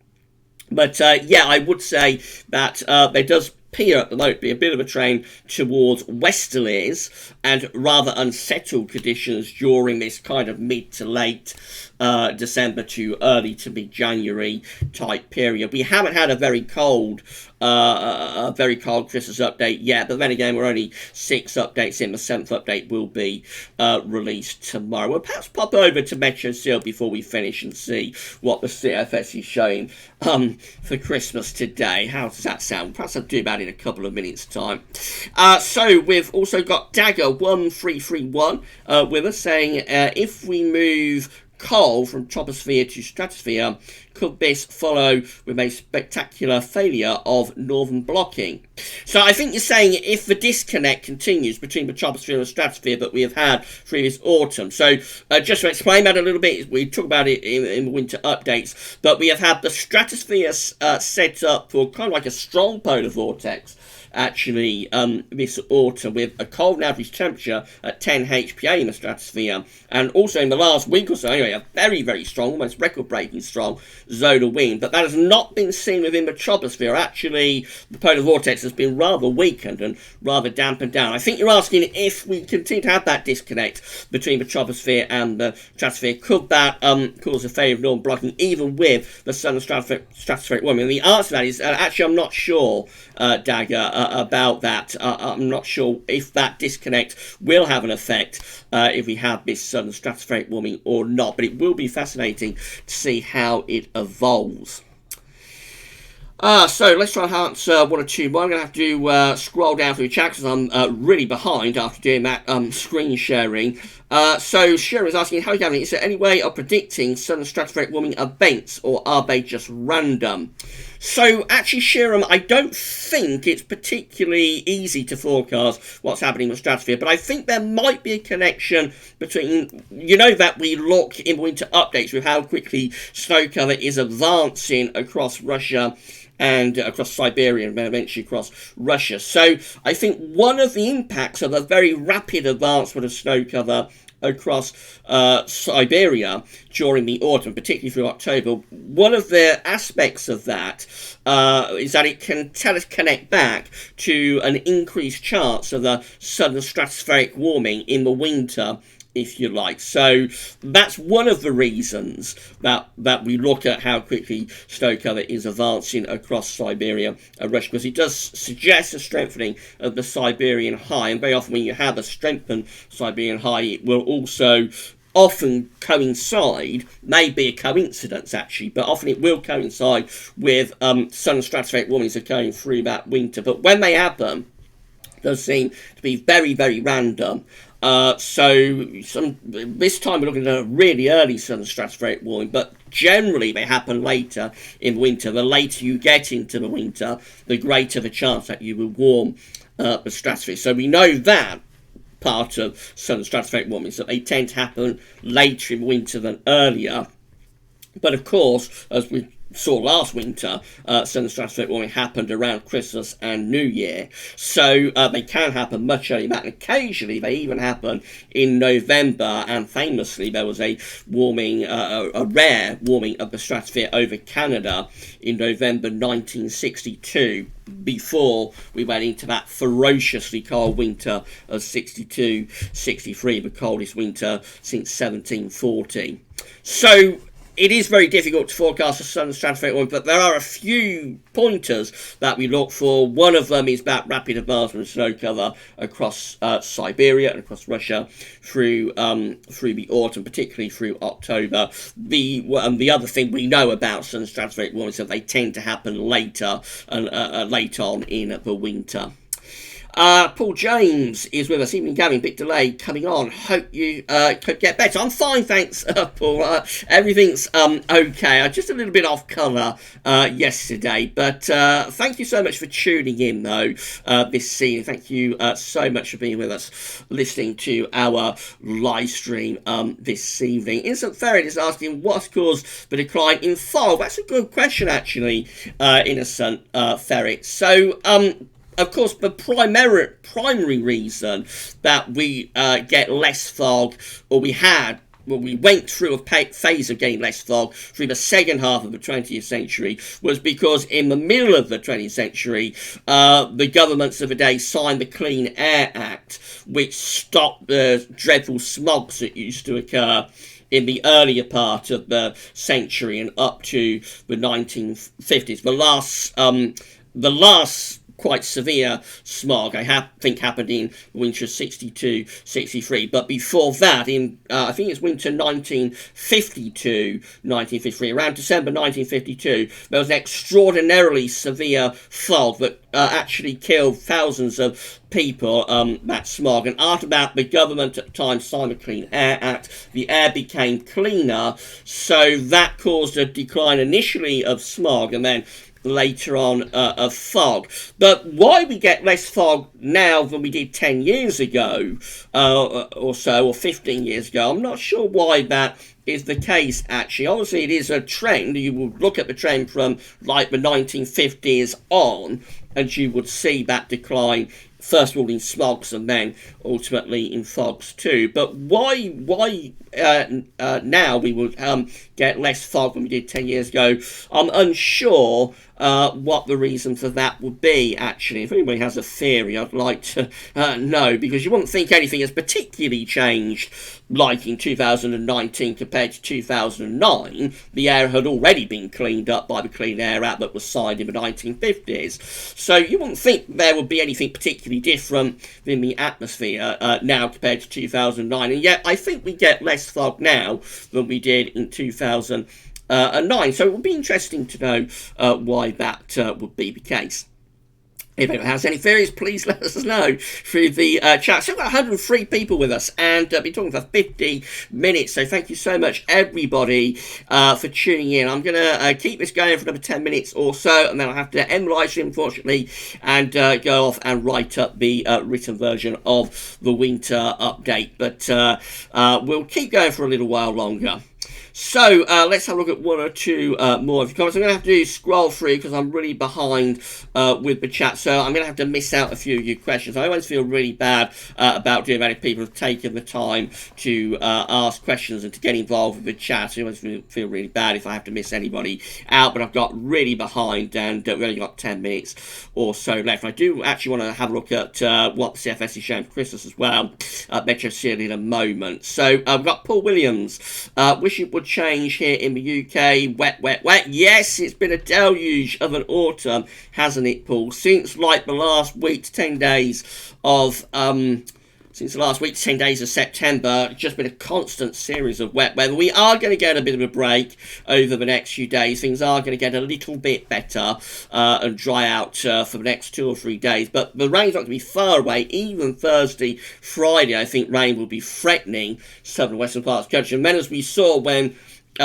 But yeah, I would say that there does appear at the moment be a bit of a trend towards westerlies and rather unsettled conditions during this kind of mid to late December to early to mid-January type period. We haven't had a very cold Christmas update yet, but then again, we're only 6 updates in. The 7th update will be released tomorrow. We'll perhaps pop over to Metro Seal before we finish and see what the CFS is showing for Christmas today. How does that sound? Perhaps I'll do that in a couple of minutes' time. So we've also got Dagger1331 with us saying, if we move coal from troposphere to stratosphere, could this follow with a spectacular failure of northern blocking? So I think you're saying if the disconnect continues between the troposphere and the stratosphere that we have had through this autumn. So just to explain that a little bit, we talk about it in the winter updates, but we have had the stratosphere set up for kind of like a strong polar vortex, actually, this autumn, with a cold and average temperature at 10 HPA in the stratosphere, and also in the last week or so, anyway, a very strong, almost record-breaking strong zonal wind. But that has not been seen within the troposphere. Actually, the polar vortex has been rather weakened and rather dampened down. I think you're asking if we continue to have that disconnect between the troposphere and the stratosphere, could that cause a failure of northern blocking even with the southern stratospheric warming? And the answer to that is actually I'm not sure, Dagger, about that. I'm not sure if that disconnect will have an effect if we have this southern stratospheric warming or not, but it will be fascinating to see how it evolves. So let's try and answer one or two more. I'm going to have to scroll down through the chat because I'm really behind after doing that screen sharing. So Shira is asking, how are you having it? Is there any way of predicting southern stratospheric warming events, or are they just random? So actually, Shirham, I don't think it's particularly easy to forecast what's happening with stratosphere, but I think there might be a connection between, that we look in winter updates with how quickly snow cover is advancing across Russia and across Siberia and eventually across Russia. So I think one of the impacts of a very rapid advancement of snow cover across Siberia during the autumn, particularly through October, one of the aspects of that is that it can connect back to an increased chance of a sudden stratospheric warming in the winter, if you like. So that's one of the reasons that we look at how quickly snow cover is advancing across Siberia and Russia, because it does suggest a strengthening of the Siberian high, and very often when you have a strengthened Siberian high, it will also often coincide, may be a coincidence actually, but often it will coincide with sudden stratospheric warmings occurring through that winter. But when they happen, it does seem to be very, very random. So this time we're looking at a really early sudden stratospheric warming, but generally they happen later in winter. The later you get into the winter, the greater the chance that you will warm the stratosphere. So we know that part of sudden stratospheric warming, so they tend to happen later in winter than earlier. But of course, as we saw last winter, sudden stratospheric warming happened around Christmas and New Year, so they can happen much earlier than that. And occasionally they even happen in November, and famously there was a warming, a rare warming of the stratosphere over Canada in November 1962, before we went into that ferociously cold winter of 62-63, the coldest winter since 1740. So it is very difficult to forecast a sudden stratospheric warming, but there are a few pointers that we look for. One of them is that rapid advancement of snow cover across Siberia and across Russia through the autumn, particularly through October. The other thing we know about sudden stratospheric warming is that they tend to happen later and late on in the winter. Paul James is with us. Evening, Gavin. Bit delay coming on. Hope you could get better. I'm fine, thanks, Paul. Everything's okay. I'm just a little bit off colour yesterday, but thank you so much for tuning in, though, this evening. Thank you so much for being with us, listening to our live stream this evening. Innocent Ferret is asking what's caused the decline in fog. That's a good question, actually, Innocent Ferret. So, of course, the primary reason that we get less fog, or we went through a phase of getting less fog through the second half of the 20th century, was because in the middle of the 20th century, the governments of the day signed the Clean Air Act, which stopped the dreadful smogs that used to occur in the earlier part of the century and up to the 1950s. The last quite severe smog, I think, happened in the winter of 62-63. But before that, in I think it's winter 1952-1953, around December 1952, there was an extraordinarily severe fog that actually killed thousands of people, that smog. And after that, the government at the time signed the Clean Air Act. The air became cleaner, so that caused a decline initially of smog and then later on of fog. But why we get less fog now than we did 10 years ago or so, or 15 years ago, I'm not sure why that is the case, actually. Obviously, it is a trend. You would look at the trend from like the 1950s on, and you would see that decline, first of all in smogs and then ultimately in fogs too. But why now we would get less fog than we did 10 years ago, I'm unsure what the reason for that would be, actually. If anybody has a theory, I'd like to know, because you wouldn't think anything has particularly changed, like in 2019 compared to 2009. The air had already been cleaned up by the Clean Air Act that was signed in the 1950s. So you wouldn't think there would be anything particularly different in the atmosphere now compared to 2009. And yet I think we get less fog now than we did in 2009. So it would be interesting to know why that would be the case. If anyone has any theories, please let us know through the chat. So we've got 103 people with us, and been talking for 50 minutes. So thank you so much, everybody, for tuning in. I'm going to keep this going for another 10 minutes or so, and then I'll have to end the live stream, unfortunately, and go off and write up the written version of the winter update. But we'll keep going for a little while longer. So let's have a look at one or two more of your comments. I'm going to have to scroll through because I'm really behind with the chat, so I'm going to have to miss out a few of your questions. I always feel really bad about doing that if people have taken the time to ask questions and to get involved with the chat. I always feel really bad if I have to miss anybody out, but I've got really behind and we've only got 10 minutes or so left. I do actually want to have a look at what the CFS is showing for Christmas as well at Metro Seal in a moment. So we've got Paul Williams. Wish it would change here in the UK. Wet, wet, wet. Yes, it's been a deluge of an autumn, hasn't it, Paul? Since like the last week to 10 days of since the last week to 10 days of September, it's just been a constant series of wet weather. We are going to get a bit of a break over the next few days. Things are going to get a little bit better and dry out for the next 2 or 3 days. But the rain's not going to be far away. Even Thursday, Friday, I think rain will be threatening southern and western parts of the country. And then, as we saw when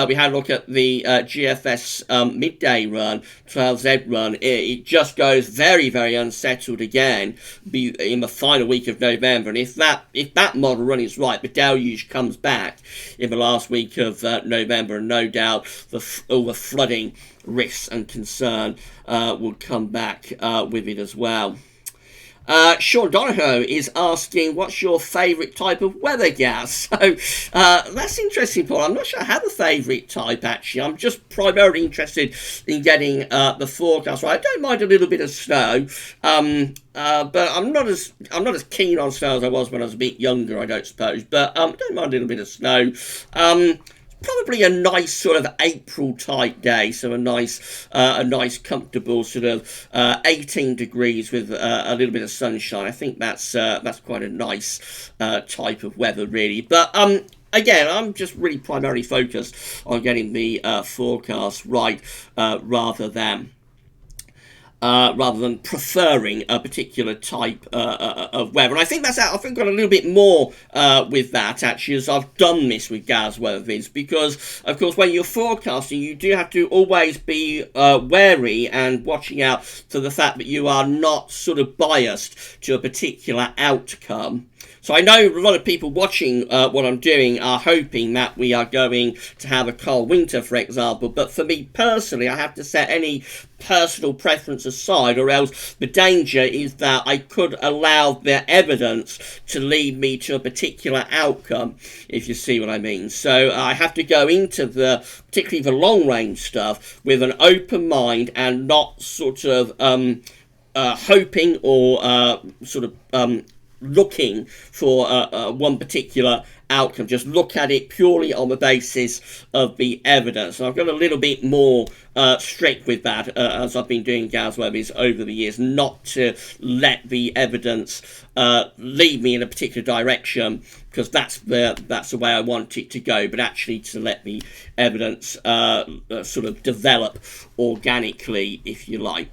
we had a look at the GFS midday run, 12Z run. It just goes very, very unsettled again in the final week of November. And if that model run is right, the deluge comes back in the last week of November, and no doubt all the flooding risks and concern will come back with it as well. Sean Donahoe is asking, what's your favourite type of weather gas? So that's interesting, Paul. I'm not sure I have a favourite type, actually. I'm just primarily interested in getting the forecast right. I don't mind a little bit of snow, but I'm not as keen on snow as I was when I was a bit younger, I don't suppose. But I don't mind a little bit of snow. Probably a nice sort of April type day, so a nice comfortable sort of 18 degrees with a little bit of sunshine. I think that's quite a nice type of weather, really. But again, I'm just really primarily focused on getting the forecast right rather than preferring a particular type of weather. And I think I've got a little bit more with that, actually, as I've done this with gas weather vids, because, of course, when you're forecasting, you do have to always be wary and watching out for the fact that you are not sort of biased to a particular outcome. So I know a lot of people watching what I'm doing are hoping that we are going to have a cold winter, for example. But for me personally, I have to set any personal preference aside, or else the danger is that I could allow the evidence to lead me to a particular outcome, if you see what I mean. So I have to go into particularly the long range stuff with an open mind and not sort of hoping or looking for one particular outcome. Just look at it purely on the basis of the evidence. And I've got a little bit more strict with that as I've been doing gas webbers over the years, not to let the evidence lead me in a particular direction, because that's the way I want it to go, but actually to let the evidence sort of develop organically, if you like.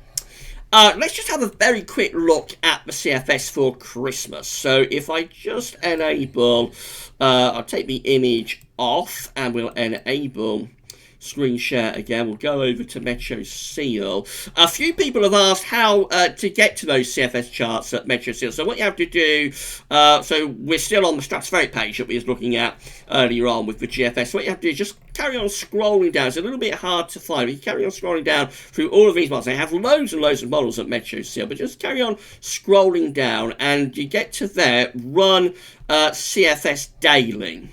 Let's just have a very quick look at the CFS for Christmas. So if I just enable, I'll take the image off and we'll enable screen share again. We'll go over to Metro Seal. A few people have asked how to get to those CFS charts at Metro Seal. So what you have to do, so we're still on the Stratospheric page that we was looking at earlier on with the GFS. So what you have to do is just carry on scrolling down. It's a little bit hard to find. You carry on scrolling down through all of these models. They have loads and loads of models at Metro Seal, but just carry on scrolling down and you get to there, run CFS daily.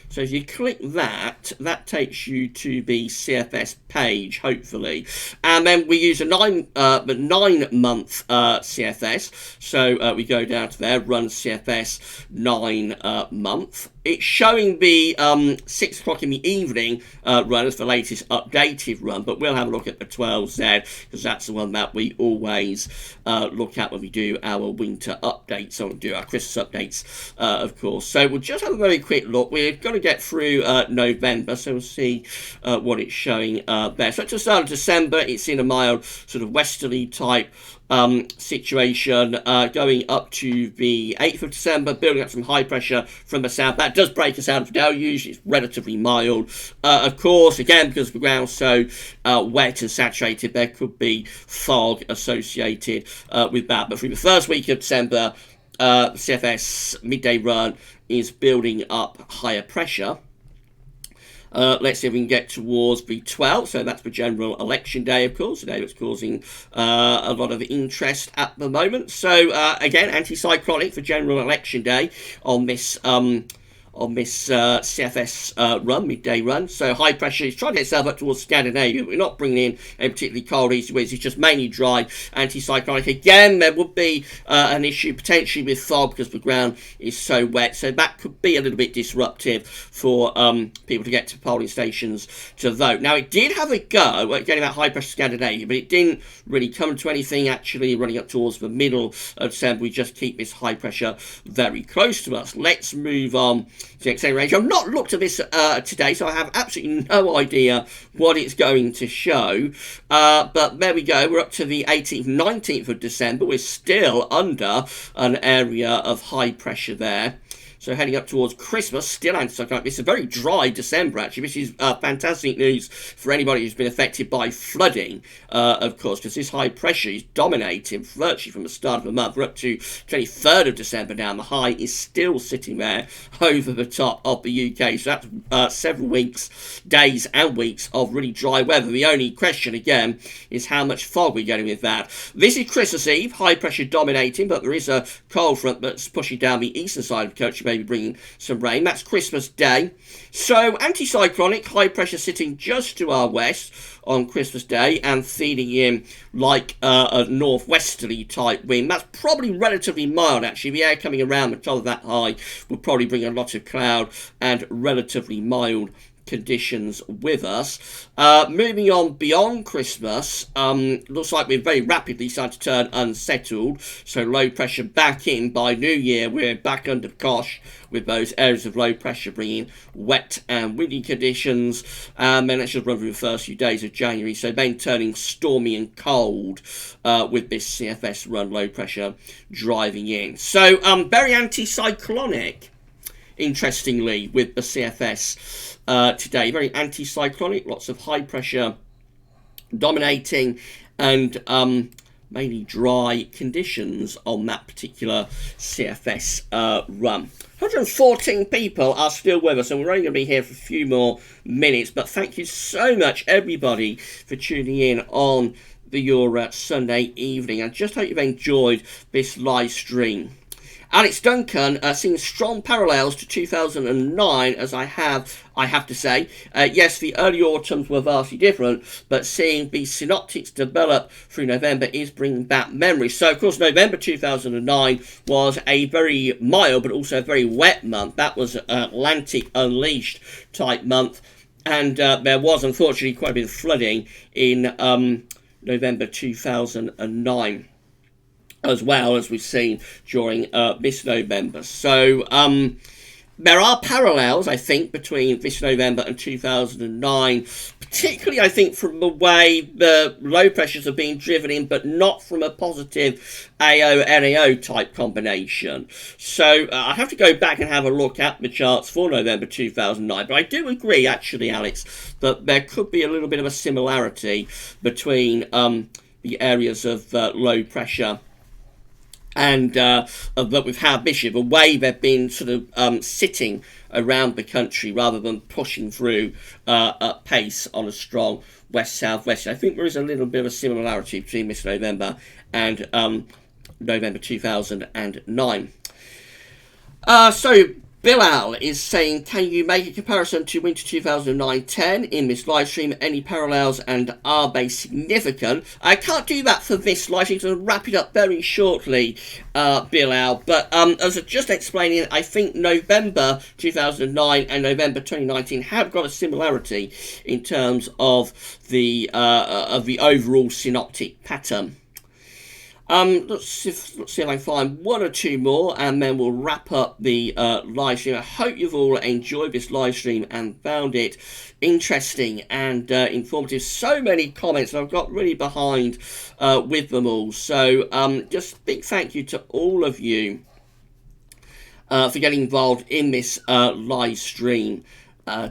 So if you click that, that takes you to the CFS page, hopefully. And then we use the 9-month CFS. So we go down to there, run CFS 9 month. It's showing the 6 o'clock in the evening run as the latest updated run, but we'll have a look at the 12Z, because that's the one that we always look at when we do our winter updates, or do our Christmas updates, of course. So we'll just have a very quick look. We're going to get through November, so we'll see what it's showing there. So at the start of December, it's in a mild sort of westerly type situation, going up to the 8th of December, building up some high pressure from the south. That does break us out of the deluge. It's relatively mild. Of course, again, because the ground's so wet and saturated, there could be fog associated with that. But through the first week of December, the CFS midday run is building up higher pressure. Let's see if we can get towards the 12th. So that's the general election day, of course, a day that's causing a lot of interest at the moment. So again, anticyclonic for general election day on this CFS run, midday run. So high pressure is trying to get itself up towards Scandinavia. We're not bringing in a particularly cold east winds. It's just mainly dry, anticyclonic. Again, there would be an issue potentially with fog because the ground is so wet. So that could be a little bit disruptive for people to get to polling stations to vote. Now, it did have a go at getting that high pressure Scandinavia, but it didn't really come to anything actually running up towards the middle of December. We just keep this high pressure very close to us. Let's move on to the extended range. I've not looked at this today, so I have absolutely no idea what it's going to show. But there we go. We're up to the 18th, 19th of December. We're still under an area of high pressure there. So heading up towards Christmas, still anticyclonic. This is a very dry December, actually. This is fantastic news for anybody who's been affected by flooding, of course, because this high pressure is dominating virtually from the start of the month. We're up to 23rd of December now, and the high is still sitting there over the top of the UK. So that's several weeks, days and weeks of really dry weather. The only question, again, is how much fog we're getting with that. This is Christmas Eve, high pressure dominating, but there is a cold front that's pushing down the eastern side of the country, maybe bringing some rain. That's Christmas Day. So anticyclonic, high pressure sitting just to our west on Christmas Day and feeding in like a northwesterly type wind. That's probably relatively mild, actually. The air coming around the top of that high will probably bring a lot of cloud and relatively mild conditions with us. Moving on beyond Christmas, looks like we're very rapidly starting to turn unsettled, so low pressure back in. By New Year we're back under cosh with those areas of low pressure bringing wet and windy conditions, and then let's just run through the first few days of January, so then turning stormy and cold with this CFS run, low pressure driving in. So very anticyclonic, interestingly, with the CFS today. Very anticyclonic, lots of high pressure dominating, and mainly dry conditions on that particular CFS run. 114 people are still with us, and we're only going to be here for a few more minutes, but thank you so much, everybody, for tuning in on your Sunday evening. I just hope you've enjoyed this live stream. Alex Duncan seeing strong parallels to 2009, as I have to say. Yes, the early autumns were vastly different, but seeing the synoptics develop through November is bringing back memories. So, of course, November 2009 was a very mild but also a very wet month. That was an Atlantic Unleashed type month, and there was, unfortunately, quite a bit of flooding in November 2009. As well, as we've seen during this November. So there are parallels, I think, between this November and 2009, particularly, I think, from the way the low pressures are being driven in, but not from a positive AO-NAO type combination. So I have to go back and have a look at the charts for November 2009, but I do agree, actually, Alex, that there could be a little bit of a similarity between the areas of low pressure and that we've had this year, the way they've been sort of sitting around the country rather than pushing through at pace on a strong west-southwest. I think there is a little bit of a similarity between this November and November 2009. So Bilal is saying, can you make a comparison to winter 2009-10 in this live stream? Any parallels, and are they significant? I can't do that for this live stream, so I'll wrap it up very shortly, Bilal. But as I just explaining, I think November 2009 and November 2019 have got a similarity in terms of the overall synoptic pattern. Let's see if I can find one or two more, and then we'll wrap up the live stream. I hope you've all enjoyed this live stream and found it interesting and informative. So many comments, and I've got really behind with them all. So just big thank you to all of you for getting involved in this live stream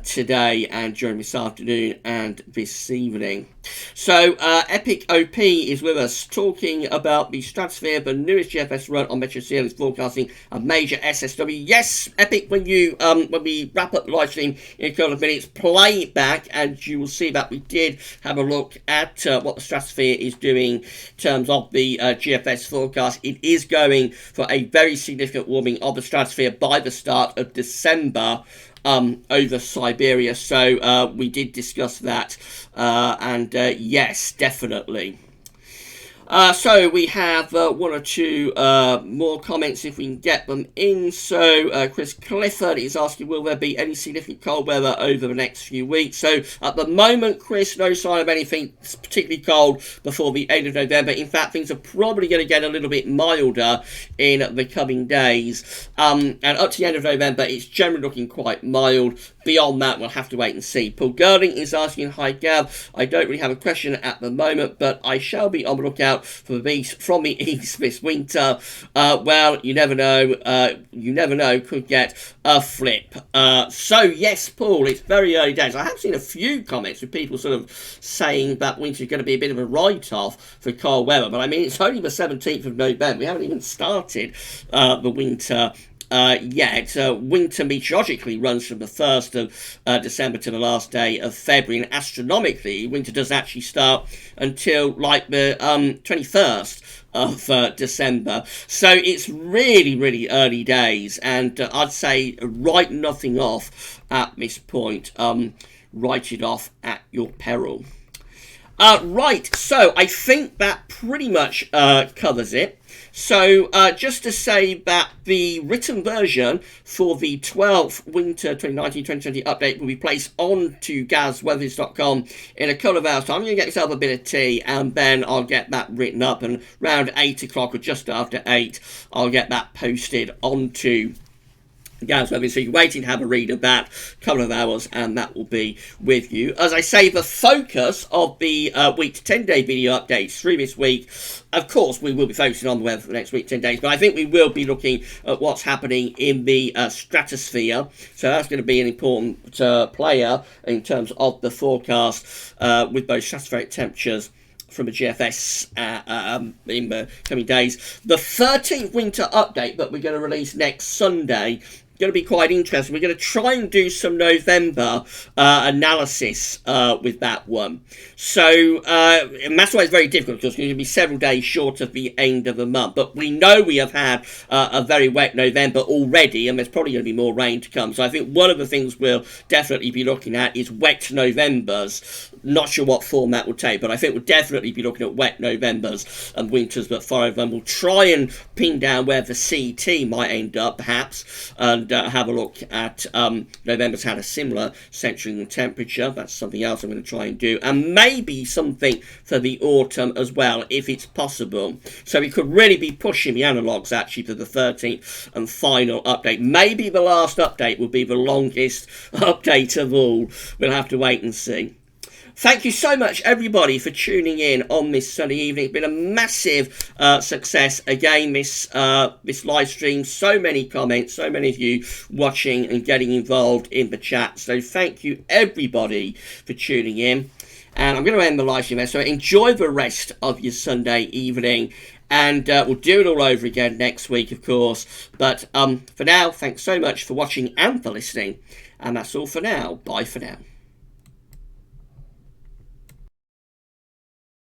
today and during this afternoon and this evening. So Epic OP is with us talking about the Stratosphere, the newest GFS run on Metro CL is forecasting a major SSW. Yes, Epic, when we wrap up the live stream in a couple of minutes, play it back and you will see that we did have a look at what the Stratosphere is doing in terms of the GFS forecast. It is going for a very significant warming of the Stratosphere by the start of December over Siberia, so we did discuss that, and yes, definitely. So we have one or two more comments if we can get them in. So Chris Clifford is asking, will there be any significant cold weather over the next few weeks? So at the moment, Chris, no sign of anything particularly cold before the end of November. In fact, things are probably going to get a little bit milder in the coming days. And up to the end of November, it's generally looking quite mild. Beyond that, we'll have to wait and see. Paul Girding is asking, hi Gav, I don't really have a question at the moment, but I shall be on the lookout for the beast from the east this winter. Well, you never know, could get a flip. So yes, Paul, it's very early days. I have seen a few comments with people sort of saying that winter's going to be a bit of a write-off for cold weather, but I mean, it's only the 17th of November. We haven't even started the winter yet. Winter meteorologically runs from the 1st of December to the last day of February, and astronomically, winter doesn't actually start until like the 21st of December. So it's really, really early days, and I'd say write nothing off at this point. Write it off at your peril. Right, so I think that pretty much covers it. So just to say that the written version for the 12th Winter 2019-2020 update will be placed onto gazweathers.com in a couple of hours time. I'm going to get myself a bit of tea and then I'll get that written up, and around 8 o'clock or just after 8 I'll get that posted onto so you're waiting to have a read of that, couple of hours, and that will be with you. As I say, the focus of the week to 10-day video updates through this week, of course, we will be focusing on the weather for the next week, 10 days, but I think we will be looking at what's happening in the stratosphere. So that's going to be an important player in terms of the forecast with both stratospheric temperatures from a GFS in the coming days. The 13th winter update that we're going to release next Sunday going to be quite interesting. We're going to try and do some November analysis with that one. So and that's why it's very difficult, because it's going to be several days short of the end of the month. But we know we have had a very wet November already, and there's probably going to be more rain to come. So I think one of the things we'll definitely be looking at is wet Novembers. Not sure what form that will take, but I think we'll definitely be looking at wet Novembers and winters that follow them. We'll try and pin down where the CET might end up, perhaps, and have a look at November's had a similar centering in temperature. That's something else I'm going to try and do, and maybe something for the autumn as well, if it's possible. So we could really be pushing the analogues actually to the 13th and final update. Maybe the last update will be the longest update of all. We'll have to wait and see. Thank you so much, everybody, for tuning in on this Sunday evening. It's been a massive success. Again, this live stream, so many comments, so many of you watching and getting involved in the chat. So thank you, everybody, for tuning in. And I'm going to end the live stream there. So enjoy the rest of your Sunday evening. And we'll do it all over again next week, of course. But for now, thanks so much for watching and for listening. And that's all for now. Bye for now.